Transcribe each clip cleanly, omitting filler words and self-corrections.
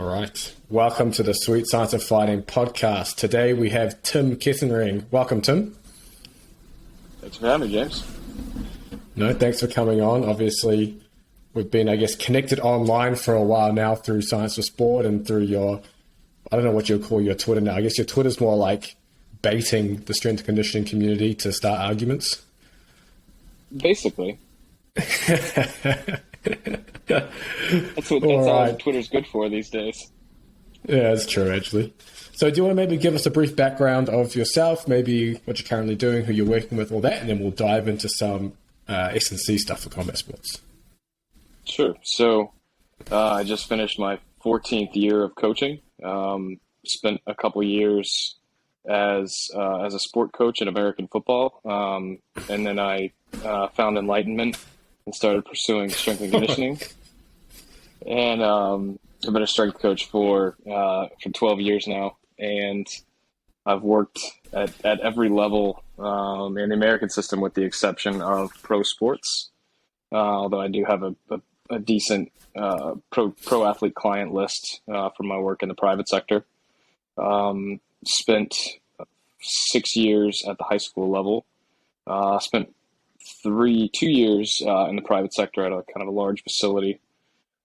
All right. Welcome to the Sweet Science of Fighting podcast. Today we have Tim Kettenring. Welcome, Tim. Thanks for having me, James. No, thanks for coming on. Obviously, we've been, connected online for a while now through Science for Sport and through your, I don't know what you'll call your Twitter now. I guess your Twitter's more like baiting the strength and conditioning community to start arguments. Basically. That's all Twitter's good for these days. Yeah, it's true, actually. So do you want to maybe give us a brief background of yourself, maybe what you're currently doing, who you're working with, all that, and then we'll dive into some S&C stuff for combat sports. Sure. So I just finished my 14th year of coaching. Spent a couple years as a sport coach in American football. And then I found enlightenment and started pursuing strength and conditioning. And I've been a strength coach for 12 years now, and I've worked at every level in the American system, with the exception of pro sports. Although I do have a decent pro athlete client list for my work in the private sector. Spent 6 years at the high school level. Spent 2 years in the private sector at a kind of a large facility.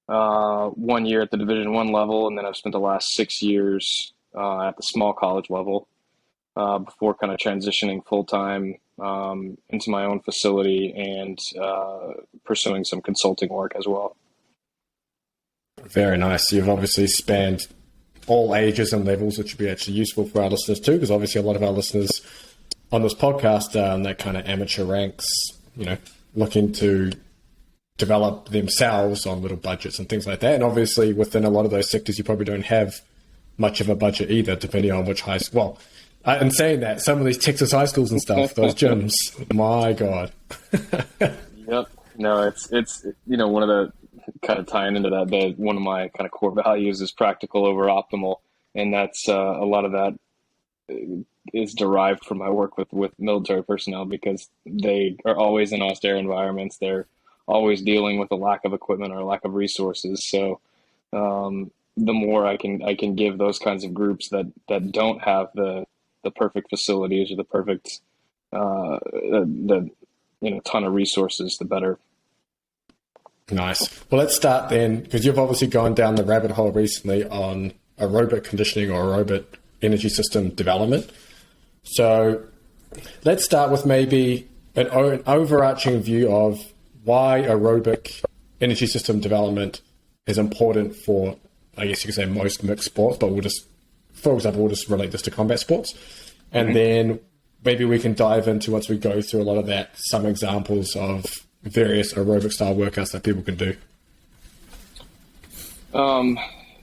1 year at the Division I level, and then I've spent the last 6 years at the small college level before kind of transitioning full-time into my own facility and pursuing some consulting work as well. Very nice. You've obviously spanned all ages and levels, which would be actually useful for our listeners too, because obviously a lot of our listeners on this podcast are in that kind of amateur ranks, looking to develop themselves on little budgets and things like that. And obviously within a lot of those sectors, you probably don't have much of a budget either, depending on which high school. Well, in saying that, some of these Texas high schools and stuff, those gyms, my God. Yep. No, it's one of the kind of tying into that, one of my kind of core values is practical over optimal. And that's a lot of that is derived from my work with military personnel, because they are always in austere environments. They're always dealing with a lack of equipment or a lack of resources. So the more I can give those kinds of groups that don't have the perfect facilities or the perfect ton of resources, the better. Nice. Well, let's start then, because you've obviously gone down the rabbit hole recently on aerobic conditioning or aerobic energy system development. So let's start with maybe an overarching view of why aerobic energy system development is important for, I guess you could say, most mixed sports, but we'll just relate this to combat sports. And then maybe we can dive into, once we go through a lot of that, some examples of various aerobic style workouts that people can do.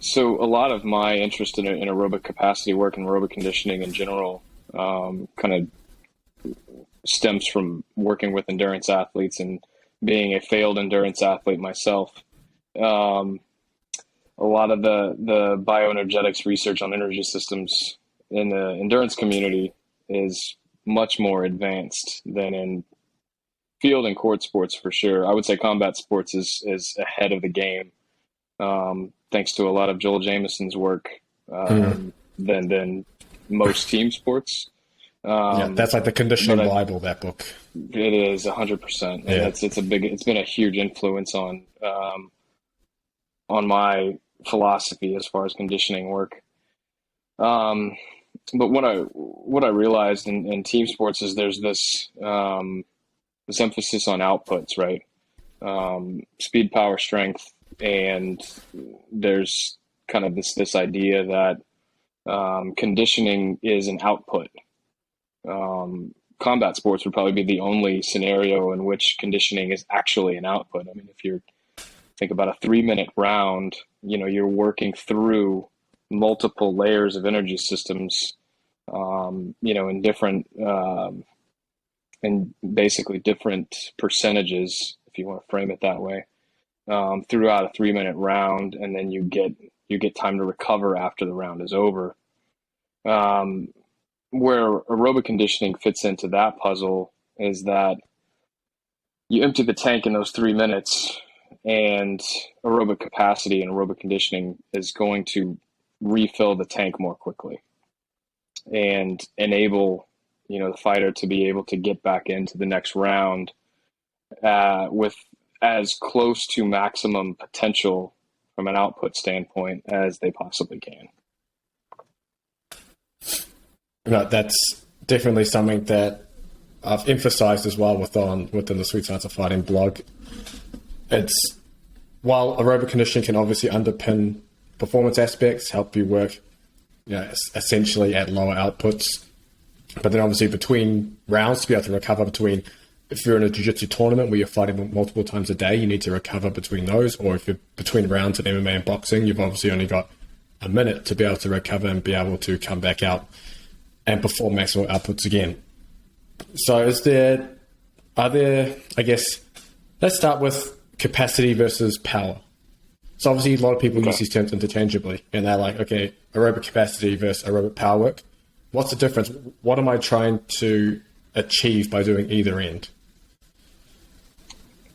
So a lot of my interest in aerobic capacity work and aerobic conditioning in general kind of stems from working with endurance athletes and being a failed endurance athlete myself. A lot of the bioenergetics research on energy systems in the endurance community is much more advanced than in field and court sports, for sure. I would say combat sports is ahead of the game, thanks to a lot of Joel Jamieson's work than most team sports. That's like the conditioning Bible, that book. It is 100%. Yeah. It's been a huge influence on my philosophy as far as conditioning work. But what I realized in team sports is there's this emphasis on outputs, right? Speed, power, strength, and there's kind of this idea that conditioning is an output. Combat sports would probably be the only scenario in which conditioning is actually an output. I mean, if you think about a 3-minute round, you're working through multiple layers of energy systems, in different, and basically different percentages, if you want to frame it that way, throughout a 3-minute round, and then you get time to recover after the round is over. Where aerobic conditioning fits into that puzzle is that you empty the tank in those 3 minutes and aerobic capacity and aerobic conditioning is going to refill the tank more quickly and enable, the fighter to be able to get back into the next round with as close to maximum potential from an output standpoint as they possibly can. That's definitely something that I've emphasized as well within the Sweet Science of Fighting blog. It's, while aerobic conditioning can obviously underpin performance aspects, help you work, essentially at lower outputs, but then obviously between rounds to be able to recover between, if you're in a jiu-jitsu tournament where you're fighting multiple times a day, you need to recover between those, or if you're between rounds in MMA and boxing, you've obviously only got a minute to be able to recover and be able to come back out and perform maximal outputs again. So are there, I guess, let's start with capacity versus power. So obviously a lot of people use these terms interchangeably, and they're like, okay, aerobic capacity versus aerobic power work. What's the difference? What am I trying to achieve by doing either end?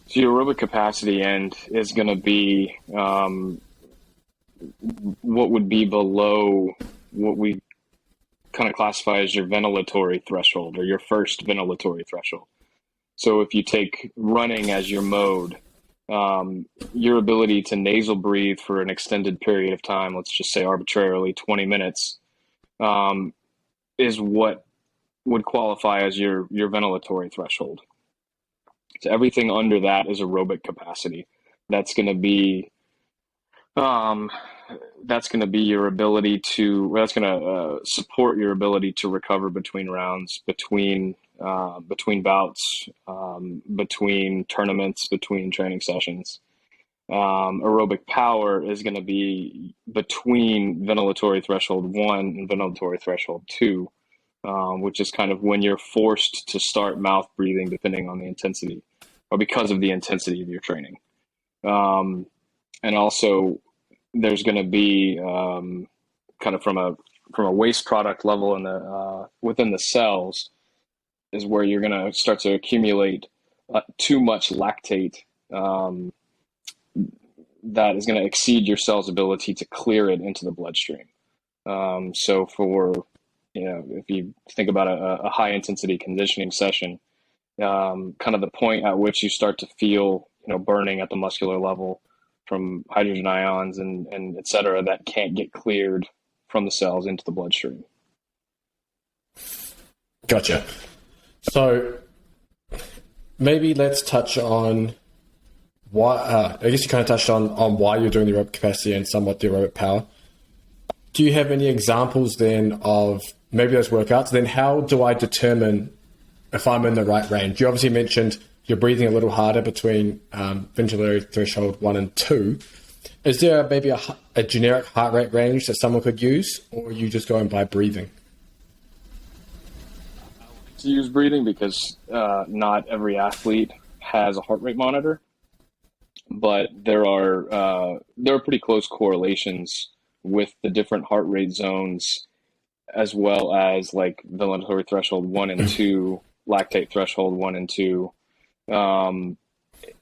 So your aerobic capacity end is going to be what would be below what we kind of classify as your ventilatory threshold, or your first ventilatory threshold. So if you take running as your mode, your ability to nasal breathe for an extended period of time, let's just say arbitrarily 20 minutes, is what would qualify as your ventilatory threshold. So everything under that is aerobic capacity. That's going to be your ability to. That's going to support your ability to recover between rounds, between bouts, between tournaments, between training sessions. Aerobic power is going to be between ventilatory threshold 1 and ventilatory threshold 2, which is kind of when you're forced to start mouth breathing, depending on the intensity, or because of the intensity of your training. And also, there's going to be kind of from a waste product level in the within the cells is where you're going to start to accumulate too much lactate that is going to exceed your cell's ability to clear it into the bloodstream. So for, if you think about a high intensity conditioning session, kind of the point at which you start to feel, burning at the muscular level from hydrogen ions and et cetera, that can't get cleared from the cells into the bloodstream. Gotcha. So maybe let's touch on why, I guess you kind of touched on why you're doing the aerobic capacity and somewhat the aerobic power. Do you have any examples then of maybe those workouts? Then how do I determine if I'm in the right range? You obviously mentioned you're breathing a little harder between ventilatory threshold 1 and 2. Is there maybe a generic heart rate range that someone could use, or are you just going by breathing? To use breathing because not every athlete has a heart rate monitor, but there are pretty close correlations with the different heart rate zones, as well as like ventilatory threshold 1 and 2, lactate threshold 1 and 2. And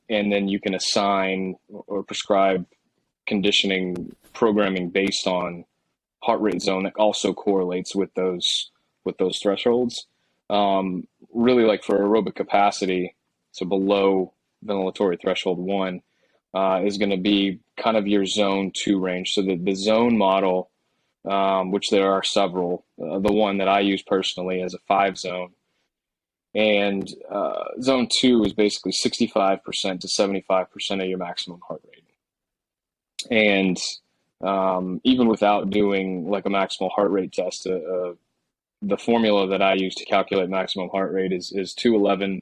then you can assign or prescribe conditioning programming based on heart rate zone that also correlates with those thresholds. Really, like for aerobic capacity, so below ventilatory threshold 1 is going to be kind of your zone 2 range. So the zone model, which there are several, the one that I use personally is a 5 zone. And zone 2 is basically 65% to 75% of your maximum heart rate. And even without doing like a maximal heart rate test, the formula that I use to calculate maximum heart rate is 211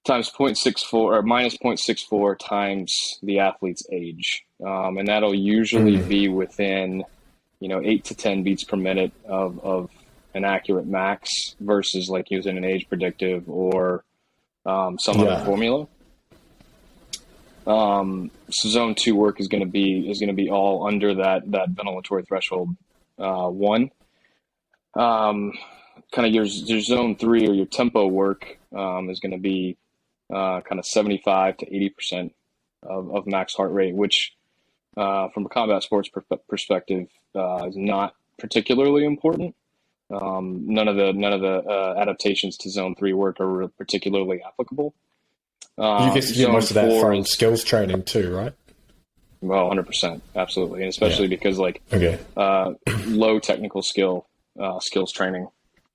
times 0.64 or minus 0.64 times the athlete's age. And that'll usually be within, 8 to 10 beats per minute of an accurate max versus like using an age predictive or some other formula. So zone 2 work is going to be all under that ventilatory threshold 1. Kind of your zone 3 or your tempo work is going to be kind of 75 to 80% of max heart rate, which from a combat sports perspective is not particularly important. None of the adaptations to zone 3 work are particularly applicable. You get Zone most of that 4 from is, skills training too, right? well, 100%, absolutely, and especially because low technical skills training,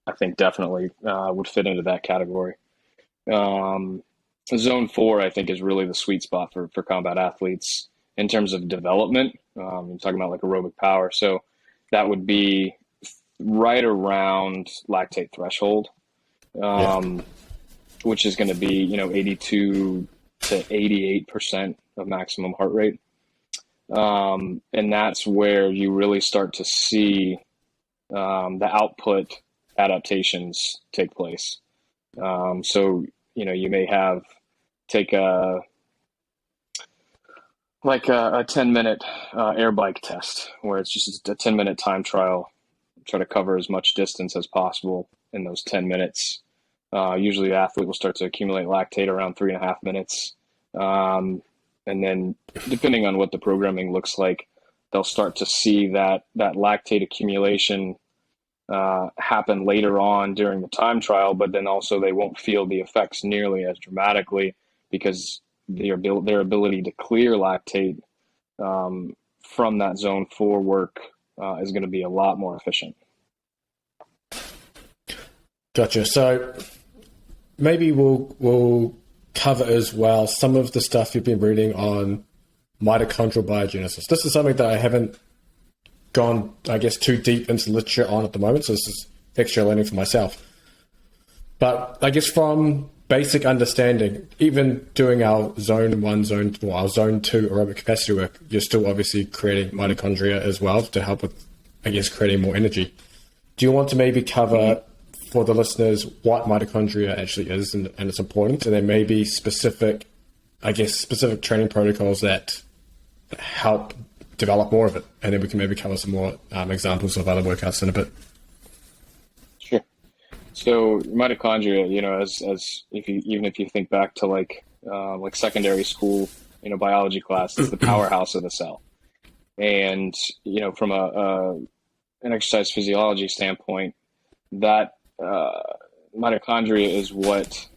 I think definitely would fit into that category. Zone 4, I think, is really the sweet spot for combat athletes in terms of development. I'm talking about like aerobic power, so that would be right around lactate threshold, which is going to be 82 to 88% of maximum heart rate. And that's where you really start to see the output adaptations take place. So, you may take a 10-minute air bike test where it's just a 10-minute time trial, try to cover as much distance as possible in those 10 minutes. Usually the athlete will start to accumulate lactate around 3.5 minutes. And then depending on what the programming looks like, they'll start to see that lactate accumulation happen later on during the time trial, but then also they won't feel the effects nearly as dramatically because their ability to clear lactate from that zone 4 work is going to be a lot more efficient. Gotcha. So maybe we'll cover as well some of the stuff you've been reading on mitochondrial biogenesis. This is something that I haven't gone, I guess, too deep into literature on at the moment, so this is extra learning for myself. But I guess from basic understanding, even doing our zone 1, our zone 2 aerobic capacity work, you're still obviously creating mitochondria as well to help with, I guess, creating more energy. Do you want to maybe cover for the listeners what mitochondria actually is and its importance, and then maybe specific training protocols that help develop more of it, and then we can maybe cover some more examples of other workouts in a bit. Sure. So mitochondria, as if you think back to like secondary school, biology class, it's the powerhouse of the cell, and from an exercise physiology standpoint, that mitochondria is what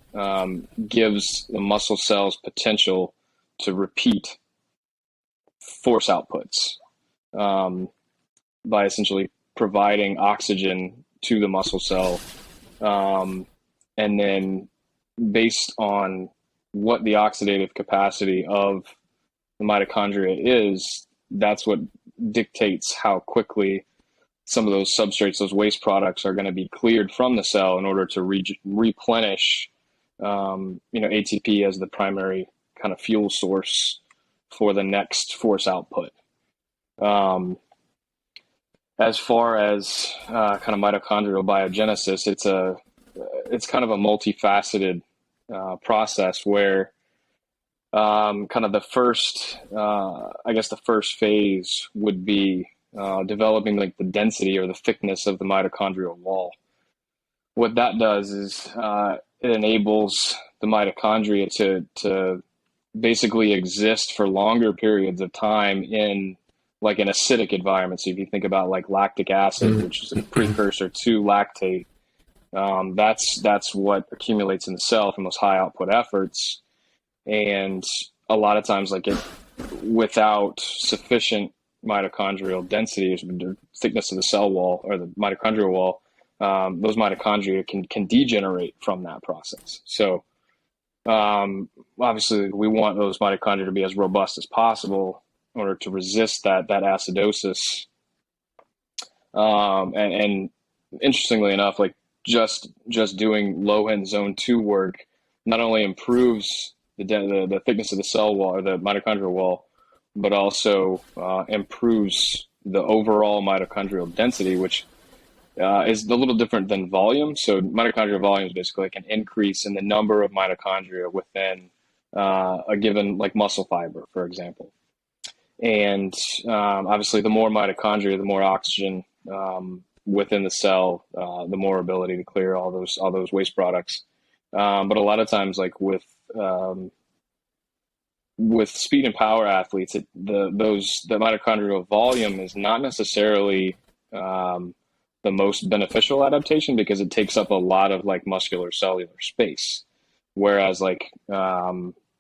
gives the muscle cells potential to repeat force outputs by essentially providing oxygen to the muscle cell. And then based on what the oxidative capacity of the mitochondria is, that's what dictates how quickly some of those substrates, those waste products, are going to be cleared from the cell in order to replenish, ATP as the primary kind of fuel source for the next force output. As far as kind of mitochondrial biogenesis, it's kind of a multifaceted process where kind of the first phase would be developing like the density or the thickness of the mitochondrial wall. What that does is it enables the mitochondria to basically exist for longer periods of time in like an acidic environment. So if you think about like lactic acid, which is a precursor to lactate, that's what accumulates in the cell from those high output efforts. And a lot of times, without sufficient mitochondrial density, or thickness of the cell wall or the mitochondrial wall, those mitochondria can degenerate from that process. So obviously we want those mitochondria to be as robust as possible in order to resist that acidosis. And interestingly enough, like just doing low end zone 2 work not only improves the thickness of the cell wall or the mitochondrial wall, but also improves the overall mitochondrial density, which is a little different than volume. So mitochondrial volume is basically like an increase in the number of mitochondria within a given like muscle fiber, for example. And obviously, the more mitochondria, the more oxygen within the cell, the more ability to clear all those waste products. But a lot of times, like with with speed and power athletes, the mitochondrial volume is not necessarily the most beneficial adaptation because it takes up a lot of like muscular cellular space. Whereas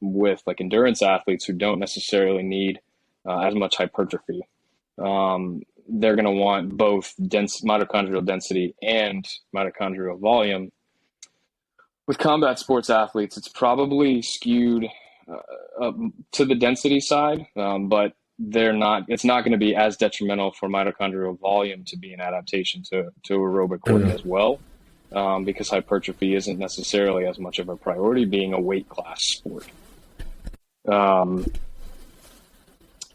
with like endurance athletes who don't necessarily need as much hypertrophy, they're going to want both mitochondrial density and mitochondrial volume. With combat sports athletes, it's probably skewed to the density side, but it's not going to be as detrimental for mitochondrial volume to be an adaptation to aerobic work as well, because hypertrophy isn't necessarily as much of a priority being a weight class sport.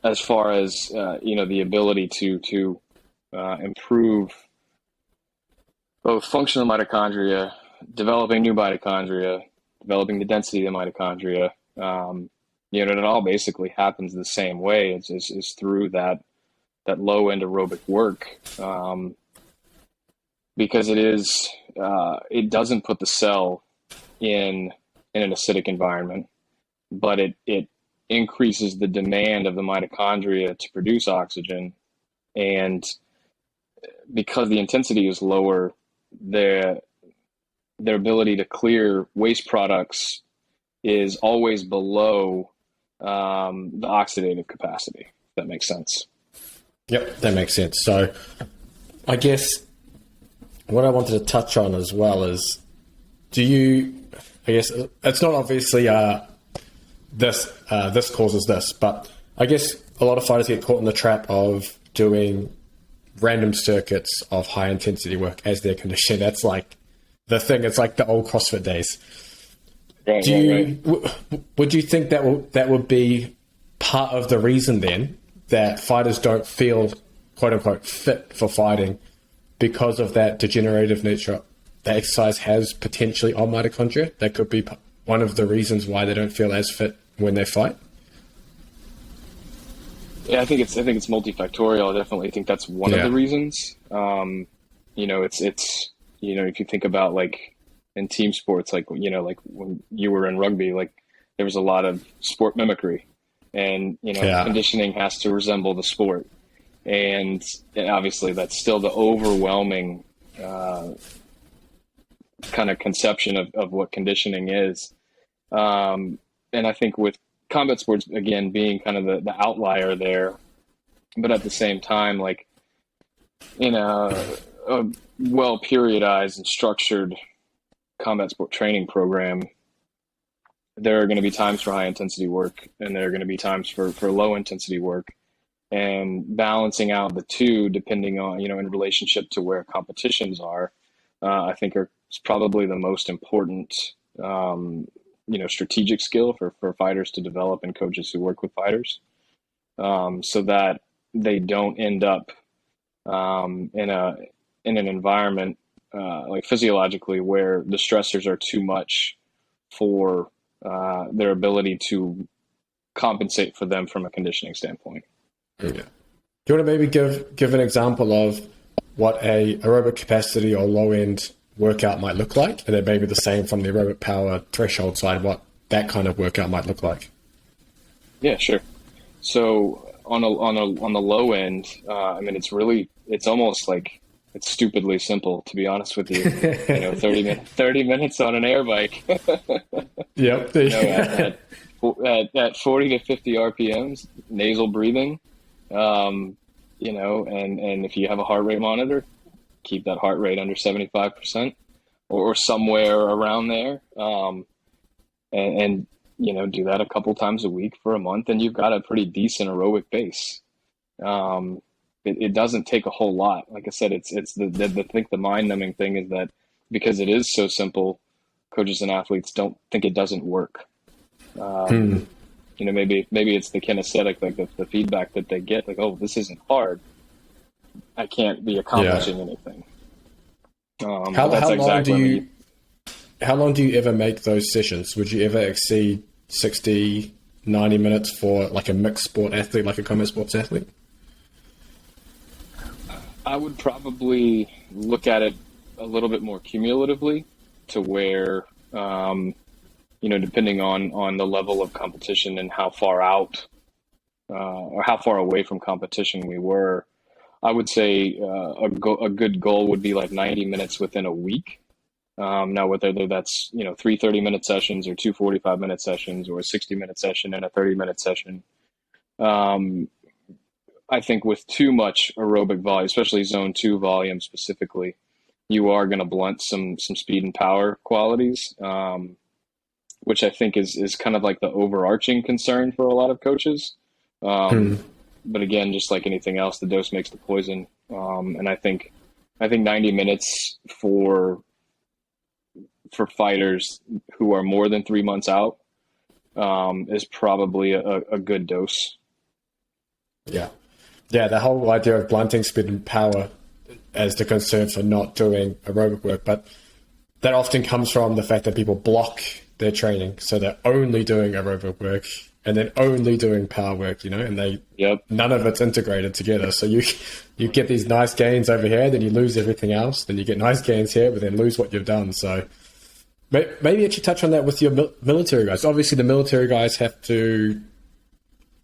As far as the ability to improve both functional mitochondria, developing new mitochondria, developing the density of the mitochondria, it all basically happens the same way. It's through that low end aerobic work, because it doesn't put the cell in an acidic environment, but it increases the demand of the mitochondria to produce oxygen, and because the intensity is lower, their ability to clear waste products is always below the oxidative capacity, if that makes sense. Yep, that makes sense. So I guess what I wanted to touch on as well is, I guess it's not obviously this causes this, but I guess a lot of fighters get caught in the trap of doing random circuits of high intensity work as their condition. That's like the thing. It's like the old CrossFit days. Right. Would you think that would be part of the reason then that fighters don't feel quote unquote fit for fighting, because of that degenerative nature that exercise has potentially on mitochondria? That could be one of the reasons why they don't feel as fit when they fight. Yeah, I think it's multifactorial. I definitely think that's one of the reasons. It's if you think about like in team sports, like when you were in rugby, like there was a lot of sport mimicry, and conditioning has to resemble the sport, and obviously that's still the overwhelming kind of conception of what conditioning is. And I think with combat sports, again, being kind of the outlier there, but at the same time, like in a well periodized and structured combat sport training program, there are going to be times for high intensity work and there are going to be times for low intensity work, and balancing out the two depending on, in relationship to where competitions are, I think is probably the most important, strategic skill for fighters to develop and coaches who work with fighters, so that they don't end up in an environment like physiologically where the stressors are too much for their ability to compensate for them from a conditioning standpoint. Yeah. Do you want to maybe give an example of what a aerobic capacity or low end workout might look like, and then maybe the same from the aerobic power threshold side, what that kind of workout might look like? Yeah, sure. So on the low end, it's almost like, it's stupidly simple, to be honest with you. 30 minutes on an air bike. Yep. At 40 to 50 RPMs, nasal breathing, and if you have a heart rate monitor, keep that heart rate under 75% or somewhere around there. And do that a couple times a week for a month, and you've got a pretty decent aerobic base. It doesn't take a whole lot. Like I said, it's the mind-numbing thing is that because it is so simple, coaches and athletes don't think it doesn't work. Maybe it's the kinesthetic, like the feedback that they get, like, oh, this isn't hard, I can't be accomplishing anything. How long do you ever make those sessions? Would you ever exceed 60, 90 minutes for like a mixed sport athlete, like a combat sports athlete? I would probably look at it a little bit more cumulatively, to where depending on the level of competition and how far out or how far away from competition we were, I would say a good goal would be like 90 minutes within a week. Now, whether that's, three 30-minute sessions or two 45-minute sessions or a 60-minute session and a 30-minute session. I think with too much aerobic volume, especially zone 2 volume specifically, you are going to blunt some speed and power qualities, which I think is kind of like the overarching concern for a lot of coaches. But again, just like anything else, the dose makes the poison. And I think 90 minutes for fighters who are more than 3 months out is probably a good dose. Yeah. Yeah, the whole idea of blunting speed and power as the concern for not doing aerobic work, but that often comes from the fact that people block their training. So they're only doing aerobic work and then only doing power work, and none of it's integrated together. So you get these nice gains over here, then you lose everything else. Then you get nice gains here, but then lose what you've done. So maybe actually touch on that with your military guys. Obviously the military guys have to,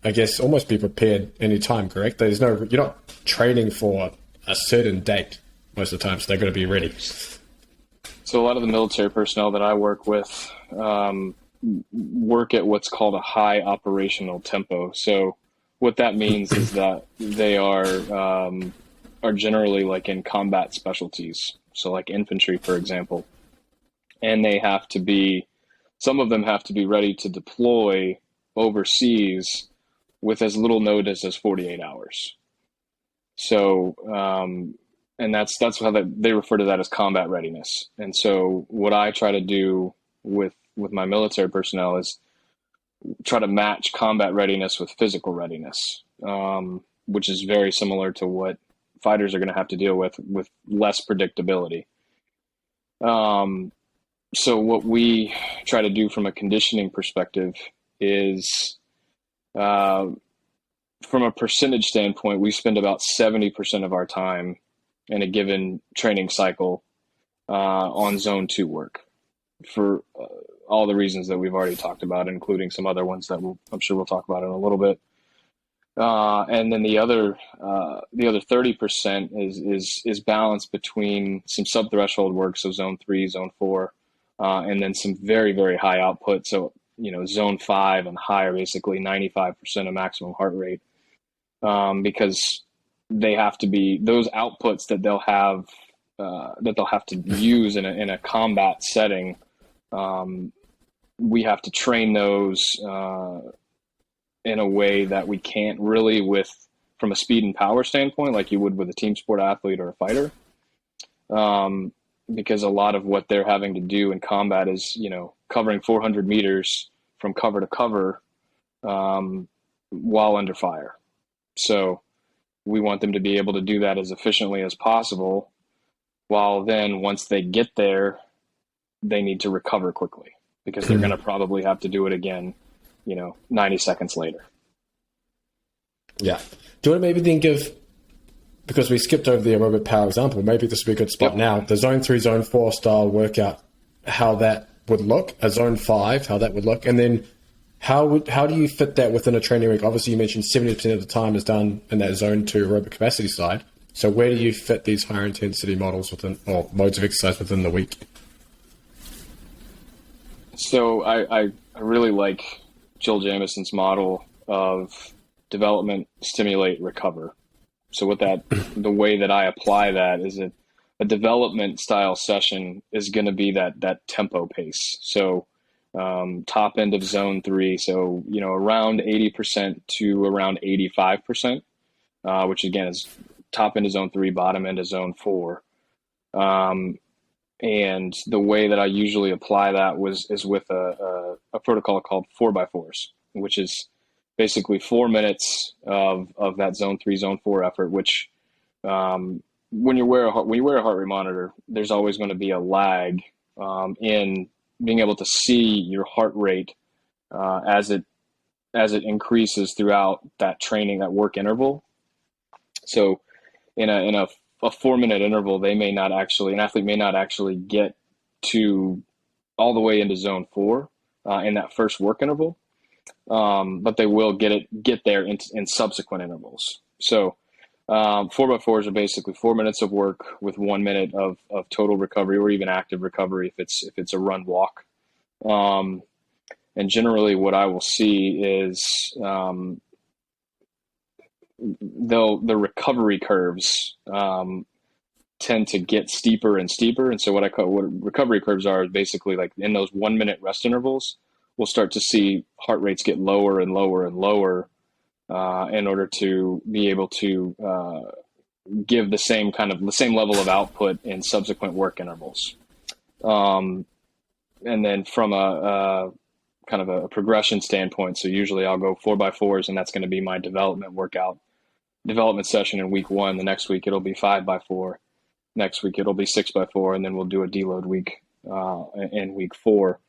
I guess, almost be prepared anytime, correct? You're not training for a certain date most of the time, so they're going to be ready. So a lot of the military personnel that I work with work at what's called a high operational tempo. So what that means is that they are generally like in combat specialties. So like infantry, for example, and some of them have to be ready to deploy overseas with as little notice as 48 hours. So, and that's how they refer to that as combat readiness. And so what I try to do with my military personnel is try to match combat readiness with physical readiness, which is very similar to what fighters are going to have to deal with less predictability. So what we try to do from a conditioning perspective is, from a percentage standpoint, we spend about 70% of our time in a given training cycle on zone 2 work for all the reasons that we've already talked about, including some other ones that I'm sure we'll talk about in a little bit. And then the other 30% is balanced between some sub-threshold work, so zone 3, zone 4, and then some very, very high output. So, zone 5 and higher, basically 95% of maximum heart rate, because they have to be those outputs that they'll have to use in a combat setting. We have to train those in a way that we can't really from a speed and power standpoint, like you would with a team sport athlete or a fighter. Because a lot of what they're having to do in combat is, covering 400 meters from cover to cover while under fire. So we want them to be able to do that as efficiently as possible, while then once they get there, they need to recover quickly because they're going to probably have to do it again, 90 seconds later. Yeah. Do you want to maybe then give, because we skipped over the aerobic power example, maybe this would be a good spot now, the zone 3, zone 4 style workout, how that would look, a zone 5, how that would look, and then how do you fit that within a training week? Obviously, you mentioned 70% of the time is done in that zone 2 aerobic capacity side. So where do you fit these higher intensity models or modes of exercise within the week? So I really like Jill Jamison's model of development, stimulate, recover. So the way that I apply that is a development style session is going to be that tempo pace. So top end of zone 3, so around 80% to around 85%, which again is top end of zone 3, bottom end of zone 4. And the way that I usually apply that is with a protocol called 4x4s, which is basically 4 minutes of that zone 3, zone 4 effort, which when you wear a heart rate monitor, there's always going to be a lag in being able to see your heart rate as it increases throughout that training, that work interval. So in a 4-minute interval, an athlete may not actually get to all the way into zone 4, in that first work interval, but they will get there in subsequent intervals. So 4x4s are basically 4 minutes of work with 1 minute of total recovery, or even active recovery if it's a run walk. And generally what I will see is the recovery curves tend to get steeper and steeper. And so what recovery curves are is basically like in those 1 minute rest intervals, we'll start to see heart rates get lower and lower and lower in order to be able to give the same level of output in subsequent work intervals. And then from a kind of a progression standpoint, so usually I'll go 4x4s, and that's going to be my development session in week 1. The next week it'll be 5x4. Next week it'll be 6x4, and then we'll do a deload week in week 4.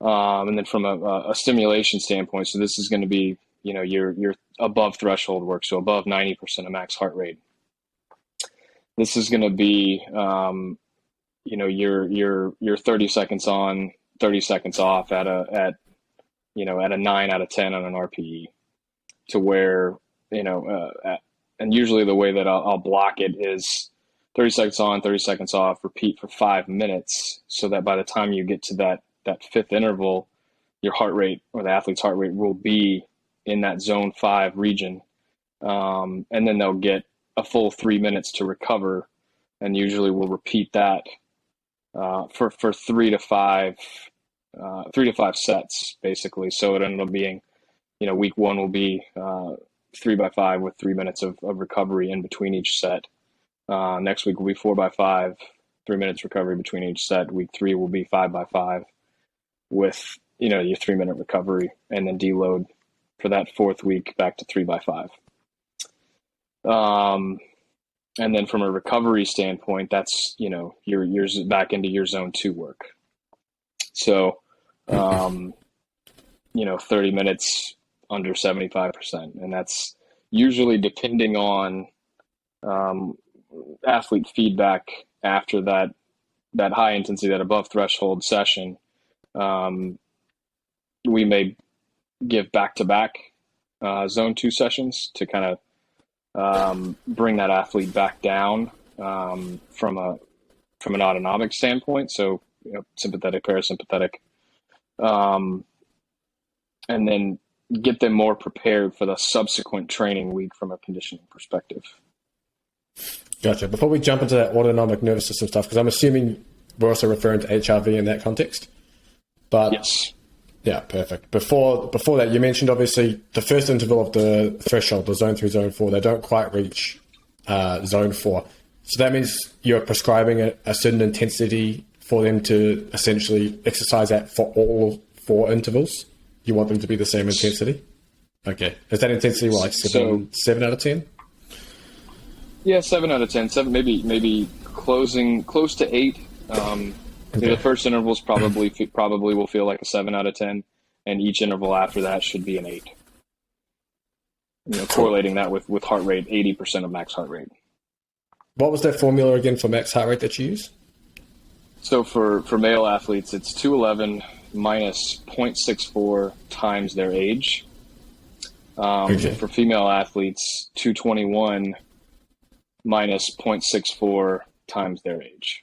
And then from a stimulation standpoint, so this is going to be, your above threshold work, so above 90% of max heart rate. This is going to be, your 30 seconds on, 30 seconds off at a 9 out of 10 on an RPE, to where, and usually the way that I'll block it is 30 seconds on, 30 seconds off, repeat for 5 minutes, so that by the time you get to that fifth interval, your heart rate, or the athlete's heart rate, will be in that zone 5 region. And then they'll get a full 3 minutes to recover. And usually we'll repeat that for 3 to 5 sets, basically. So it ended up being, week 1 will be 3x5 with 3 minutes of recovery in between each set. Next week will be 4x5, 3 minutes recovery between each set. Week 3 will be 5x5 with, your 3 minute recovery, and then deload for that 4th week back to 3x5. And then from a recovery standpoint, that's, you're back into your zone 2 work. So, 30 minutes under 75%. And that's usually depending on athlete feedback after that high intensity, that above threshold session. We may give back-to-back zone 2 sessions to kind of bring that athlete back down from an autonomic standpoint. So, sympathetic, parasympathetic, and then get them more prepared for the subsequent training week from a conditioning perspective. Gotcha. Before we jump into that autonomic nervous system stuff, because I'm assuming we're also referring to HRV in that context. But yes. Yeah, perfect. Before that, you mentioned obviously the first interval of the threshold, the zone 3, zone 4, they don't quite reach zone 4. So that means you're prescribing a certain intensity for them to essentially exercise at for all 4 intervals. You want them to be the same intensity? Okay. Is that intensity like 7 out of 10? Yeah, 7 out of 10. 7, maybe close to 8. Okay. The first intervals probably will feel like a 7 out of 10, and each interval after that should be an 8. Correlating that with heart rate, 80% of max heart rate. What was that formula again for max heart rate that you use? So for male athletes, it's 211 minus 0.64 times their age. Okay. For female athletes, 221 minus 0.64 times their age.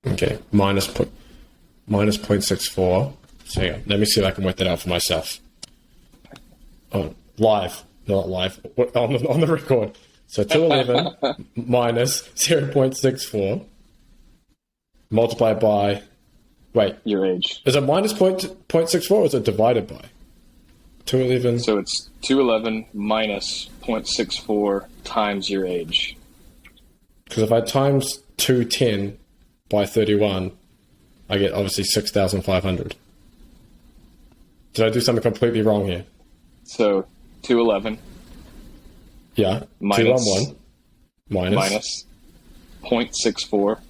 Okay, minus 0.64. So yeah, let me see if I can work that out for myself. Oh, live, not live, on the record. So 211 minus 0.64 multiplied by, your age. Is it minus 0.64 or is it divided by? 211. So it's 211 minus 0.64 times your age. Because if I times 210 by 31, I get obviously 6,500. Did I do something completely wrong here? So 211. Yeah. Minus 211 minus 0.64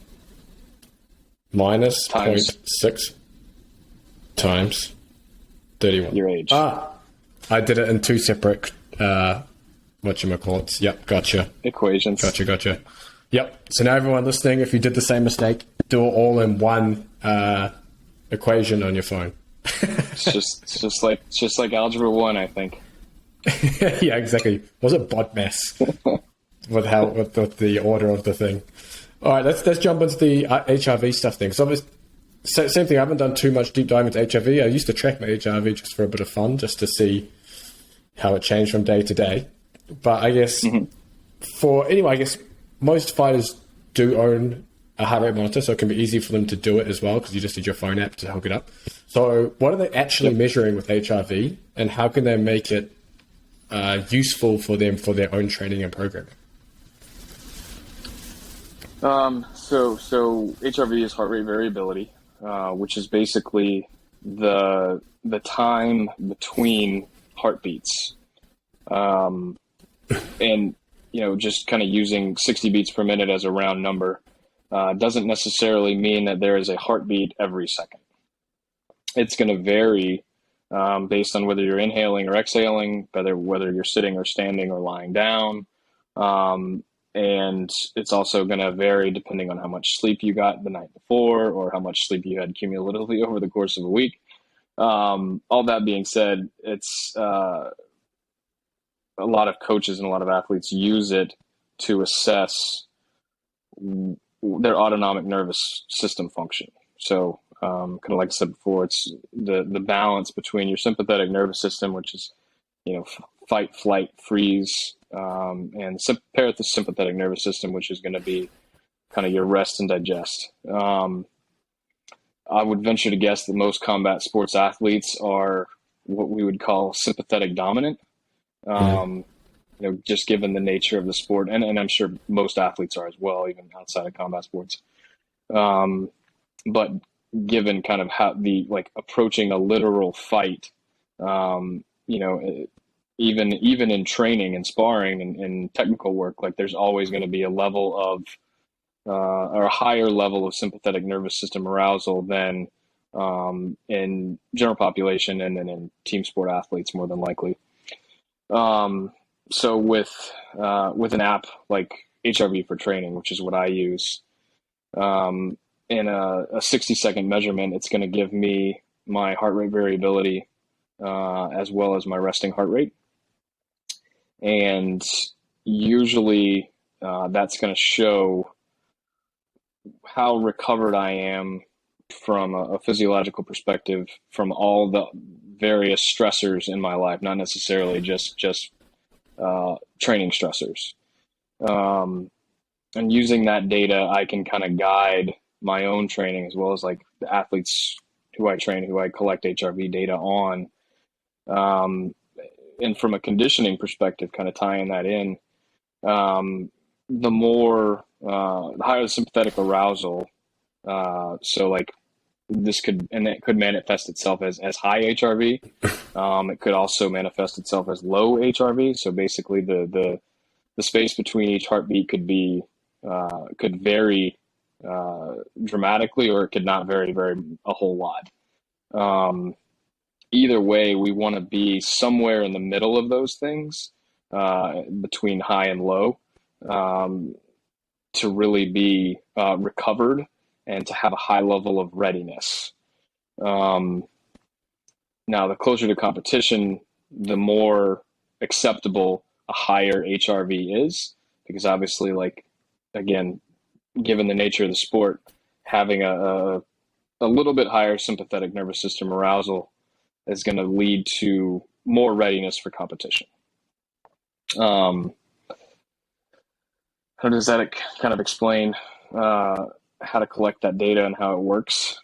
minus times 0.6 times 31. Your age. I did it in 2 separate whatchamacallits. Yep, gotcha. Equations. Gotcha. Yep. So now everyone listening, if you did the same mistake, do it all in one equation on your phone. It's just like Algebra 1, I think. Yeah, exactly. Was it bot mess with the order of the thing? All right, let's jump into the HRV stuff then. So same thing. I haven't done too much deep dive into HRV. I used to track my HRV just for a bit of fun, just to see how it changed from day to day. But I guess I guess most fighters do own a heart rate monitor, so it can be easy for them to do it as well because you just need your phone app to hook it up. So what are they actually measuring with HRV, and how can they make it useful for them for their own training and programming? So HRV is heart rate variability, which is basically the time between heartbeats. And, just kind of using 60 beats per minute as a round number doesn't necessarily mean that there is a heartbeat every second. It's going to vary based on whether you're inhaling or exhaling, whether you're sitting or standing or lying down. And it's also going to vary depending on how much sleep you got the night before or how much sleep you had cumulatively over the course of a week. All that being said, it's a lot of coaches and a lot of athletes use it to assess their autonomic nervous system function. So kind of like I said before, it's the balance between your sympathetic nervous system, which is, fight, flight, freeze, and parasympathetic nervous system, which is going to be kind of your rest and digest. I would venture to guess that most combat sports athletes are what we would call sympathetic dominant. Just given the nature of the sport, and I'm sure most athletes are as well, even outside of combat sports. But given kind of how approaching a literal fight, even in training and sparring and technical work, like there's always going to be a level of or a higher level of sympathetic nervous system arousal than in general population and then in team sport athletes more than likely. So with an app like HRV for training, which is what I use, in a 60-second measurement, it's going to give me my heart rate variability as well as my resting heart rate. And usually that's going to show how recovered I am from a physiological perspective from all the various stressors in my life, not necessarily just training stressors. And using that data, I can kind of guide my own training as well as like the athletes who I train, who I collect HRV data on. And from a conditioning perspective, kind of tying that in, the higher the sympathetic arousal. So like it could manifest itself as high HRV. It could also manifest itself as low HRV. So basically the space between each heartbeat could vary dramatically, or it could not vary a whole lot. Either way, we want to be somewhere in the middle of those things, between high and low, to really be recovered and to have a high level of readiness. Now, the closer to competition, the more acceptable a higher HRV is, because obviously, again, given the nature of the sport, having a little bit higher sympathetic nervous system arousal is going to lead to more readiness for competition. How does that kind of explain how to collect that data and how it works?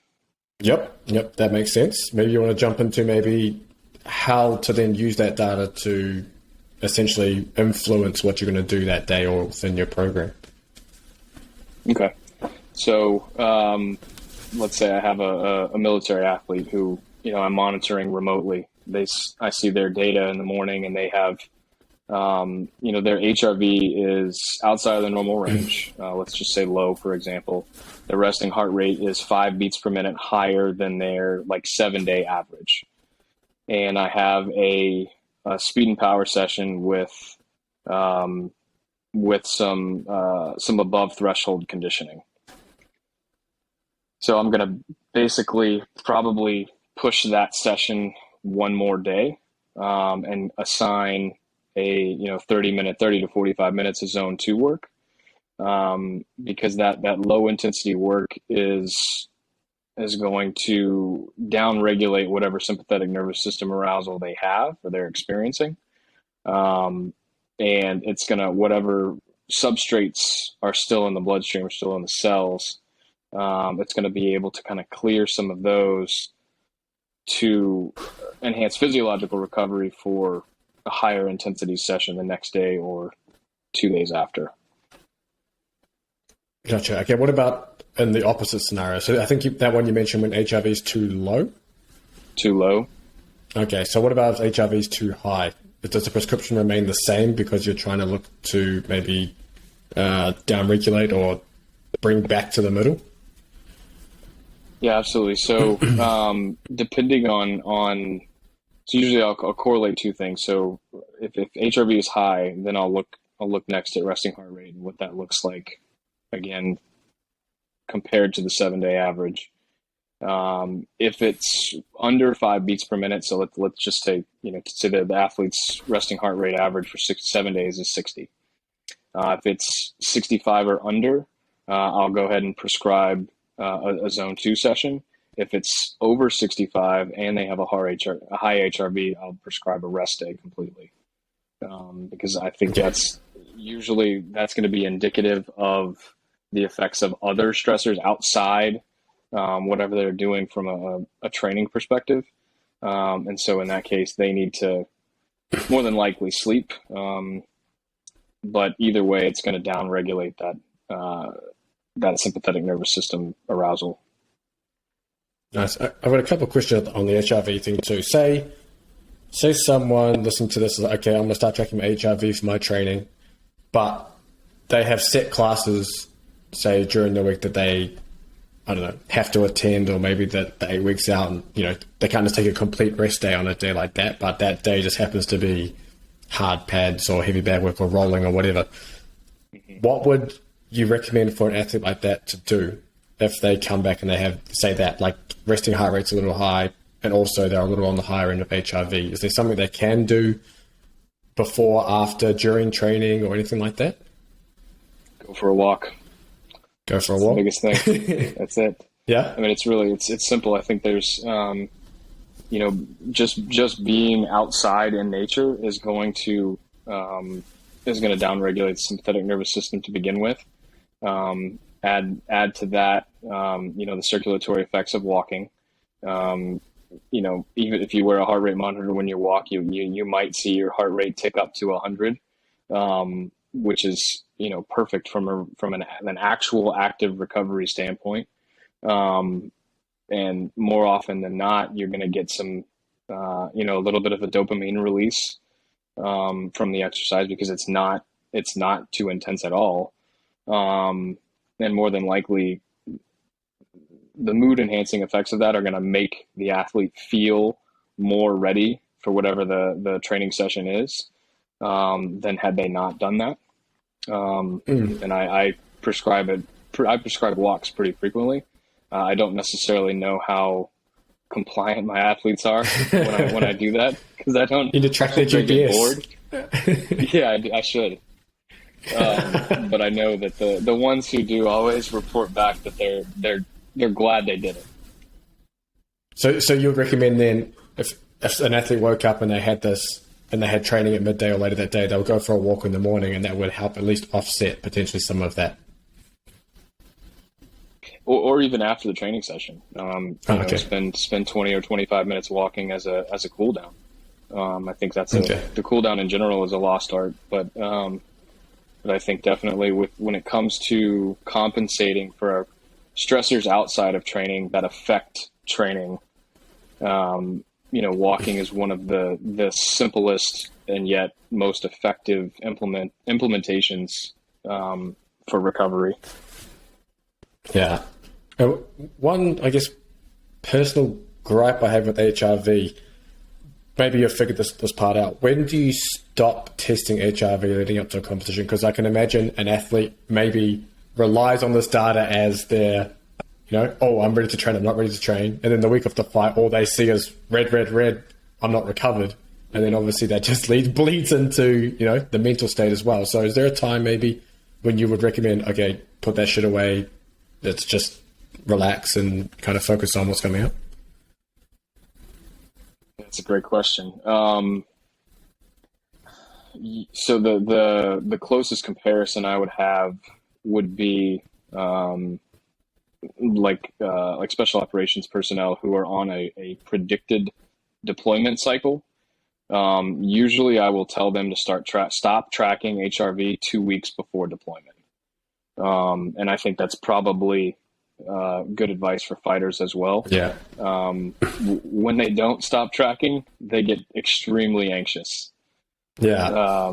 Yep, that makes sense. Maybe you want to jump into maybe how to then use that data to essentially influence what you're going to do that day or within your program. Okay. So let's say I have a military athlete who, I'm monitoring remotely. I see their data in the morning, and they have, their HRV is outside of the normal range. Let's just say low, for example. Their resting heart rate is 5 beats per minute higher than their 7-day average. And I have a speed and power session with some above threshold conditioning. So I'm going to basically probably push that session one more day, and assign a 30 to 45 minutes of zone 2 work, because that low intensity work is going to downregulate whatever sympathetic nervous system arousal they have or they're experiencing, and it's going to, whatever substrates are still in the bloodstream, are still in the cells, it's going to be able to kind of clear some of those to enhance physiological recovery for a higher intensity session the next day or 2 days after. Gotcha. Okay, what about in the opposite scenario? So I think that one you mentioned when HRV is too low? Too low. Okay, so what about if HRV is too high? Does the prescription remain the same because you're trying to look to maybe downregulate or bring back to the middle? Yeah, absolutely. So depending on so usually I'll correlate two things. So if HRV is high, then I'll look next at resting heart rate and what that looks like, again, compared to the 7-day average. If it's under 5 beats per minute, so let's just say, consider the athlete's resting heart rate average for 7 days is 60. If it's 65 or under, I'll go ahead and prescribe a zone 2 session. If it's over 65 and they have a high HRV, I'll prescribe a rest day completely, because I think that's going to be indicative of the effects of other stressors outside whatever they're doing from a training perspective. And so in that case, they need to more than likely sleep. But either way, it's going to downregulate that sympathetic nervous system arousal. Nice. I've got a couple of questions on the HRV thing too. Say someone listening to this is like, okay, I'm going to start tracking my HRV for my training, but they have set classes, say, during the week that they, I don't know, have to attend, or maybe the 8 weeks out, and, they can't just take a complete rest day on a day like that, but that day just happens to be hard pads or heavy bag work or rolling or whatever. Mm-hmm. What would you recommend for an athlete like that to do if they come back and they have, say, that, like, resting heart rate's a little high and also they're a little on the higher end of HRV? Is there something they can do before, after, during training or anything like that? Go for a walk. Go for a walk? That's the biggest thing. That's it. Yeah. I mean, it's simple. I think there's, just being outside in nature is going to downregulate the sympathetic nervous system to begin with. Add to that, the circulatory effects of walking. Even if you wear a heart rate monitor when you walk, you might see your heart rate tick up to 100, which is, perfect from an actual active recovery standpoint. And more often than not, you're going to get some, a little bit of a dopamine release from the exercise because it's not too intense at all. And more than likely, the mood enhancing effects of that are going to make the athlete feel more ready for whatever the training session is than had they not done that. And I prescribe walks pretty frequently. I don't necessarily know how compliant my athletes are when I do that, because I don't need to track their GPS. Bored. Yeah, I should. But I know that the ones who do always report back that they're glad they did it. So you would recommend then, if an athlete woke up and they had this and they had training at midday or later that day, they'll go for a walk in the morning, and that would help at least offset potentially some of that. Or even after the training session, spend 20 or 25 minutes walking as a cool down. I think that's the cool down in general is a lost art, but I think definitely when it comes to compensating for stressors outside of training that affect training, walking is one of the simplest and yet most effective implementations for recovery. Yeah. One, I guess, personal gripe I have with HRV, maybe you've figured this part out. When do you stop testing HRV leading up to a competition? Because I can imagine an athlete maybe relies on this data as their, oh, I'm ready to train, I'm not ready to train. And then the week of the fight, all they see is red, red, red, I'm not recovered. And then obviously that just bleeds into, the mental state as well. So is there a time maybe when you would recommend, okay, put that shit away, let's just relax and kind of focus on what's coming up? That's a great question. So the closest comparison I would have would be like special operations personnel who are on a predicted deployment cycle. Usually I will tell them to stop tracking HRV 2 weeks before deployment. And I think that's probably good advice for fighters as well. Yeah. When they don't stop tracking, they get extremely anxious. Yeah,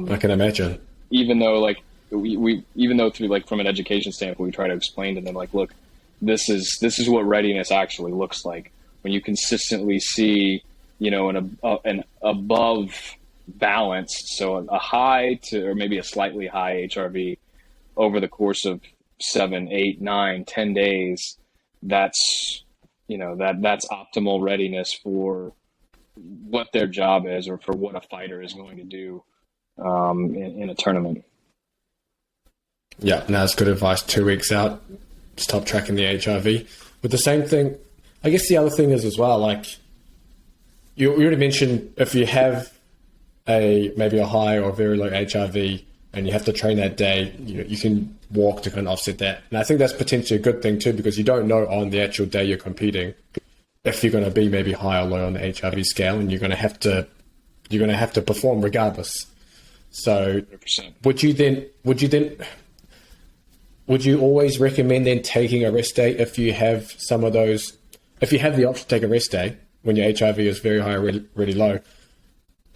I can imagine. Even though through from an education standpoint, we try to explain to them look, this is what readiness actually looks like when you consistently see an above balanced, so a high to or maybe a slightly high HRV over the course of 7, 8, 9, 10 days. That's that's optimal readiness for what their job is or for what a fighter is going to do in a tournament. Yeah, no, that's good advice. 2 weeks out, stop tracking the HRV. But the same thing, I guess the other thing is as well, you already mentioned if you have maybe a high or very low HRV and you have to train that day, you can walk to kind of offset that. And I think that's potentially a good thing too, because you don't know on the actual day you're competing if you're going to be maybe high or low on the HRV scale, and you're going to have to perform regardless. So 100%. would you always recommend then taking a rest day if you have the option to take a rest day when your HRV is very high or really, really low?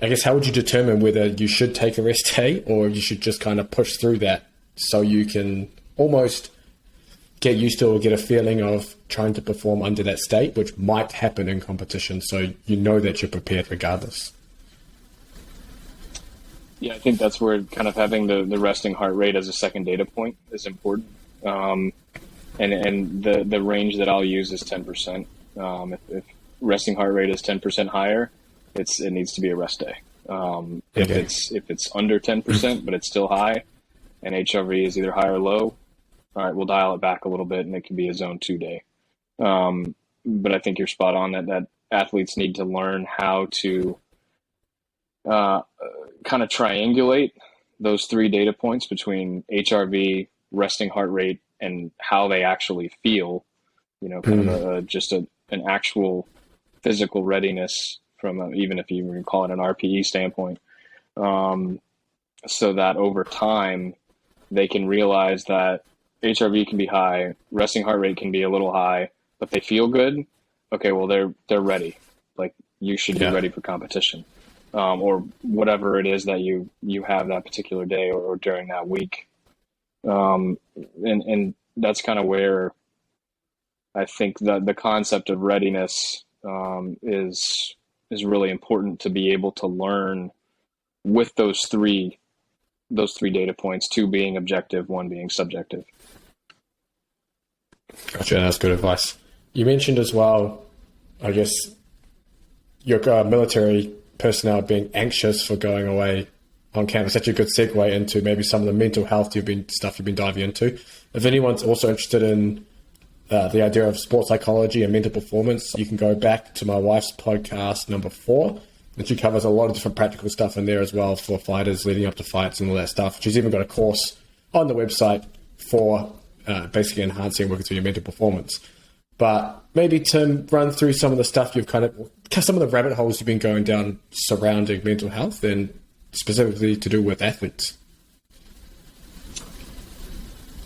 I guess how would you determine whether you should take a rest day or you should just kind of push through that so you can almost get used to or get a feeling of trying to perform under that state, which might happen in competition, so you know that you're prepared regardless? Yeah, I think that's where kind of having the resting heart rate as a second data point is important. And the range that I'll use is 10%. If resting heart rate is 10% higher, it needs to be a rest day. If it's under 10%, but it's still high, and HRV is either high or low, all right, we'll dial it back a little bit, and it can be a zone 2 day. But I think you're spot on that athletes need to learn how to kind of triangulate those 3 data points between HRV, resting heart rate, and how they actually feel. Kind of just an actual physical readiness from even if you can call it an RPE standpoint, so that over time they can realize that HRV can be high, resting heart rate can be a little high, but they feel good. Okay, well they're ready. You should be ready for competition, or whatever it is that you have that particular day or during that week. And that's kind of where I think that the concept of readiness is really important to be able to learn with those three data points, 2 being objective, 1 being subjective. Gotcha, that's good advice. You mentioned as well, I guess, your military personnel being anxious for going away on campus. Such a good segue into maybe some of the mental health you've been diving into. If anyone's also interested in the idea of sports psychology and mental performance, you can go back to my wife's podcast number 4, and she covers a lot of different practical stuff in there as well for fighters leading up to fights and all that stuff. She's even got a course on the website for basically enhancing working through your mental performance. But maybe Tim, run through some of the stuff some of the rabbit holes you've been going down surrounding mental health and specifically to do with athletes.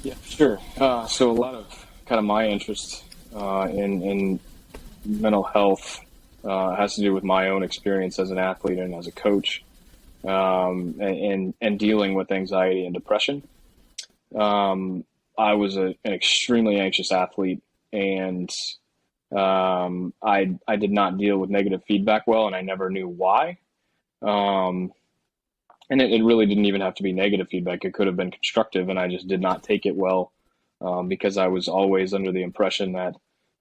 Yeah, sure. So a lot of kind of my interest in mental health has to do with my own experience as an athlete and as a coach, and dealing with anxiety and depression. I was an extremely anxious athlete, and I did not deal with negative feedback well, and I never knew why. And it really didn't even have to be negative feedback. It could have been constructive, and I just did not take it well, because I was always under the impression that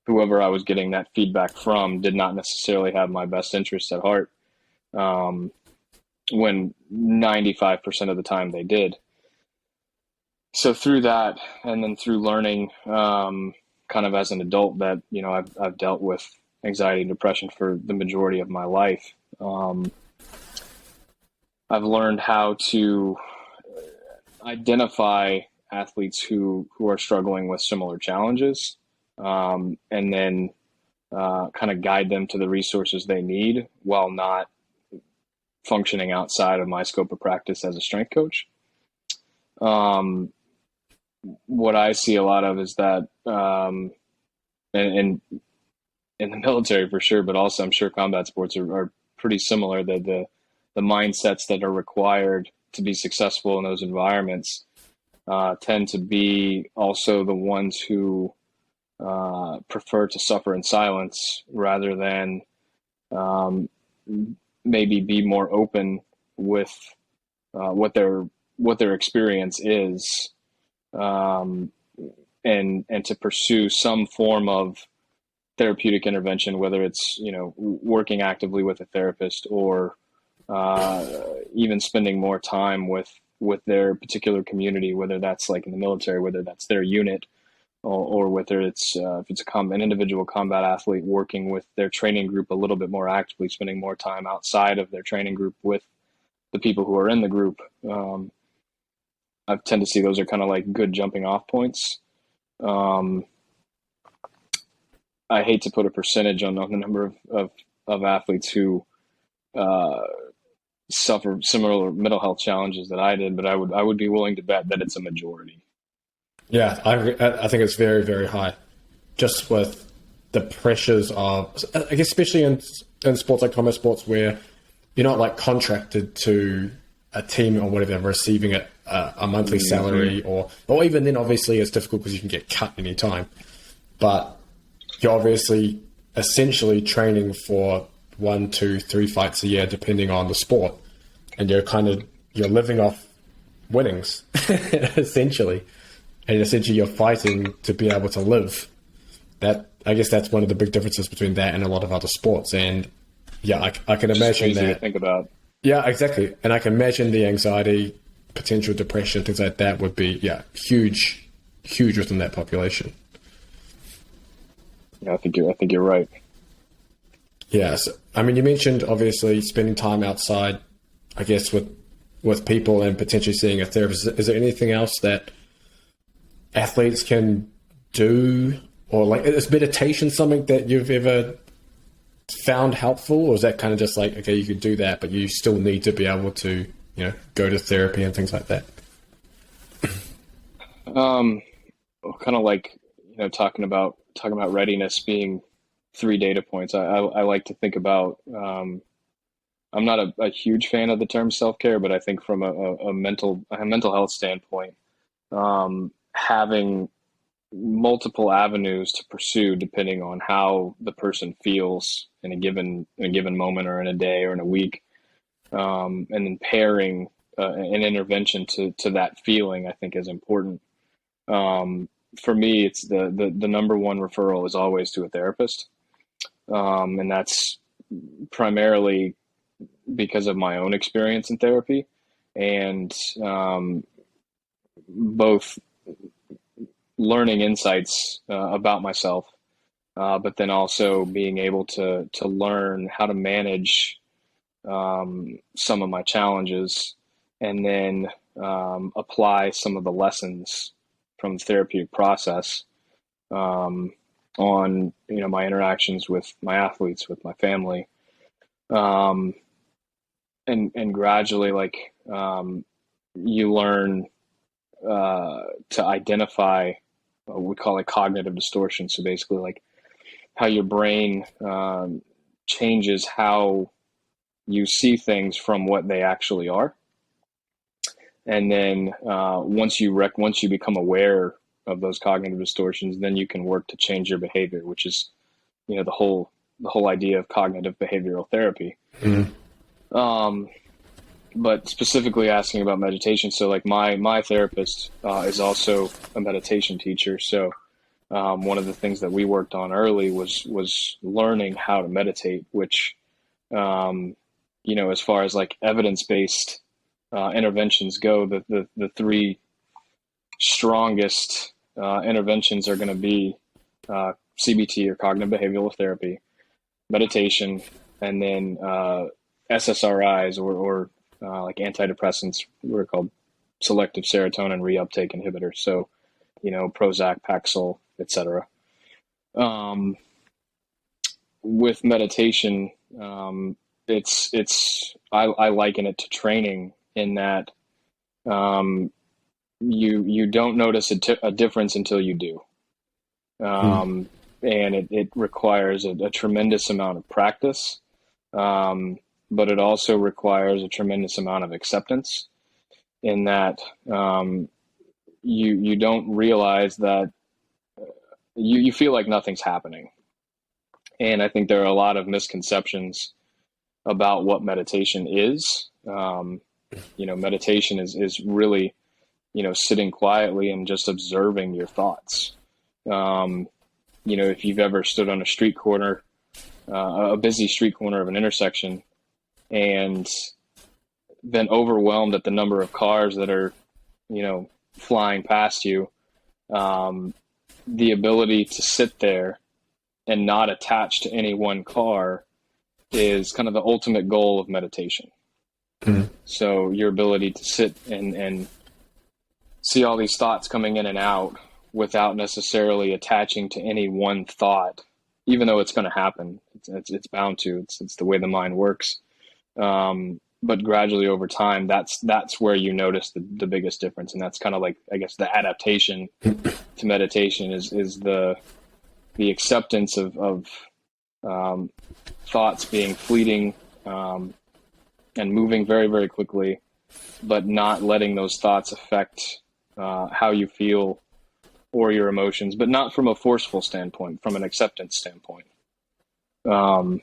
whoever I was getting that feedback from did not necessarily have my best interest at heart, when 95% of the time they did. So through that, and then through learning, kind of as an adult, that, you know, I've dealt with anxiety and depression for the majority of my life. I've learned how to identify athletes who are struggling with similar challenges, and then kind of guide them to the resources they need while not functioning outside of my scope of practice as a strength coach. What I see a lot of is that, and in the military for sure, but also I'm sure combat sports are pretty similar, that the mindsets that are required to be successful in those environments tend to be also the ones who prefer to suffer in silence rather than maybe be more open with what their experience is, and to pursue some form of therapeutic intervention, whether it's, you know, working actively with a therapist, or even spending more time with their particular community, whether that's like in the military, whether that's their unit, or whether it's if it's an individual combat athlete working with their training group a little bit more actively, spending more time outside of their training group with the people who are in the group. I tend to see those are kind of like good jumping off points. I hate to put a percentage on the number of athletes who suffer similar mental health challenges that I did, but I would be willing to bet that it's a majority. Yeah, I think it's very, very high, just with the pressures of, I guess, especially in sports like combat sports, where you're not like contracted to a team or whatever, receiving a monthly salary, or even then, obviously, it's difficult because you can get cut any time. But you're obviously essentially training for 1, 2, 3 fights a year, depending on the sport, and you're living off winnings, essentially. And essentially you're fighting to be able to live. I guess that's one of the big differences between that and a lot of other sports. And yeah, I can imagine that. To think about. Yeah, exactly. And I can imagine the anxiety, potential depression, things like that would be, huge within that population. Yeah, I think you're right. Yes. I mean, you mentioned obviously spending time outside, I guess, with people and potentially seeing a therapist. Is there anything else that athletes can do, or like, is meditation something that you've ever found helpful, or is that kind of just like, okay, you can do that, but you still need to be able to, you know, go to therapy and things like that? Kind of like, you know, talking about readiness being 3 data points. I like to think about, I'm not a huge fan of the term self-care, but I think from a mental health standpoint, having multiple avenues to pursue depending on how the person feels in a given moment, or in a day, or in a week, and then pairing an intervention to that feeling, I think, is important. For me, it's the number one referral is always to a therapist, and that's primarily because of my own experience in therapy, and both learning insights about myself, but then also being able to learn how to manage some of my challenges, and then apply some of the lessons from the therapeutic process on, you know, my interactions with my athletes, with my family, and gradually, like, you learn to identify what we call it cognitive distortion. So basically, like, how your brain changes how you see things from what they actually are. And then once you become aware of those cognitive distortions, then you can work to change your behavior, which is, you know, the whole idea of cognitive behavioral therapy. Mm-hmm. But specifically asking about meditation, so like my therapist is also a meditation teacher. So one of the things that we worked on early was learning how to meditate, which, as far as like evidence-based interventions go, the three strongest interventions are going to be CBT, or cognitive behavioral therapy, meditation, and then SSRIs, or like antidepressants, what are called selective serotonin reuptake inhibitors. So, Prozac, Paxil, etc. With meditation, I liken it to training in that you don't notice a difference until you do. And it requires a tremendous amount of practice, but it also requires a tremendous amount of acceptance, in that you don't realize that you feel like nothing's happening. And I think there are a lot of misconceptions about what meditation is. Meditation is really, sitting quietly and just observing your thoughts. If you've ever stood on a street corner, a busy street corner of an intersection, and been overwhelmed at the number of cars that are, flying past you, the ability to sit there and not attach to any one car is kind of the ultimate goal of meditation. So your ability to sit and see all these thoughts coming in and out without necessarily attaching to any one thought, even though it's going to happen. It's bound to. It's the way the mind works. But gradually over time, that's where you notice the biggest difference, and that's kind of like, I guess, the adaptation to meditation is the acceptance of thoughts being fleeting and moving very, very quickly, but not letting those thoughts affect how you feel or your emotions, but not from a forceful standpoint, from an acceptance standpoint. I've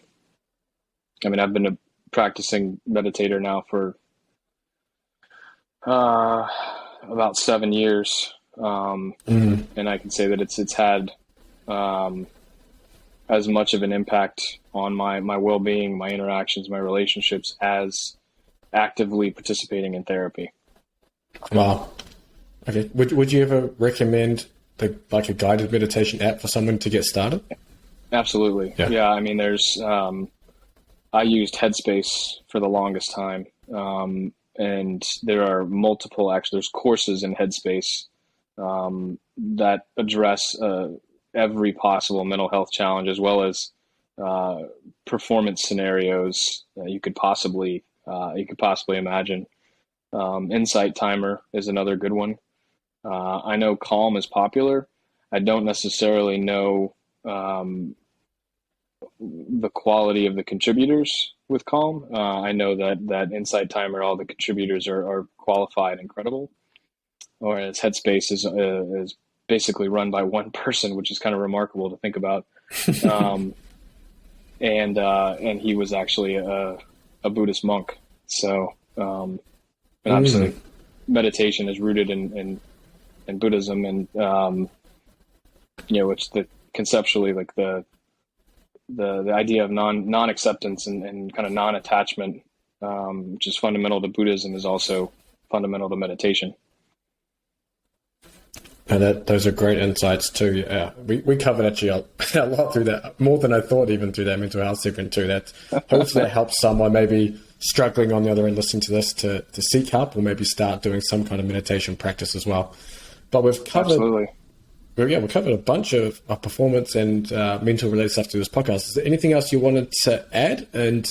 been a practicing meditator now for about 7 years, and I can say that it's had as much of an impact on my well-being, my interactions, my relationships, as actively participating in therapy. Wow. Okay. Would you ever recommend like a guided meditation app for someone to get started? Absolutely. Yeah. There's I used Headspace for the longest time, and there are there's courses in Headspace that address every possible mental health challenge, as well as performance scenarios you could possibly imagine. Insight Timer is another good one. I know Calm is popular. I don't necessarily know the quality of the contributors with Calm. I know that Insight Timer, all the contributors are qualified and credible. Whereas Headspace is basically run by one person, which is kind of remarkable to think about. And he was actually a Buddhist monk. So, and obviously meditation is rooted in Buddhism, and which conceptually, like the idea of non-acceptance and kind of non-attachment, which is fundamental to Buddhism, is also fundamental to meditation. And those are great insights too. Yeah, we covered actually a lot through that, more than I thought, even through that mental health segment too. That hopefully that helps someone maybe struggling on the other end listening to this to seek help, or maybe start doing some kind of meditation practice as well. But we've covered, we covered a bunch of performance and mental related stuff to this podcast. Is there anything else you wanted to add? And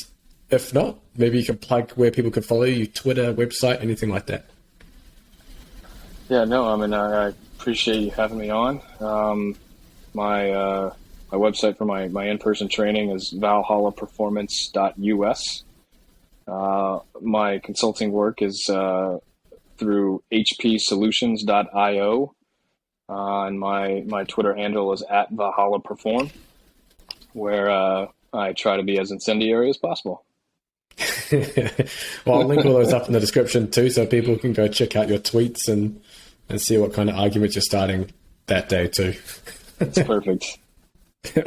if not, maybe you can plug where people can follow you, Twitter, website, anything like that. Yeah, no, I appreciate you having me on. My website for my in-person training is valhallaperformance.us. My consulting work is through hpsolutions.io, and my Twitter handle is @ValhallaPerform, where I try to be as incendiary as possible. Well, I'll link all those up in the description too, so people can go check out your tweets and see what kind of arguments you're starting that day too. It's perfect.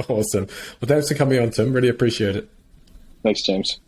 Awesome. Well, thanks for coming on, Tim. Really appreciate it. Thanks, James.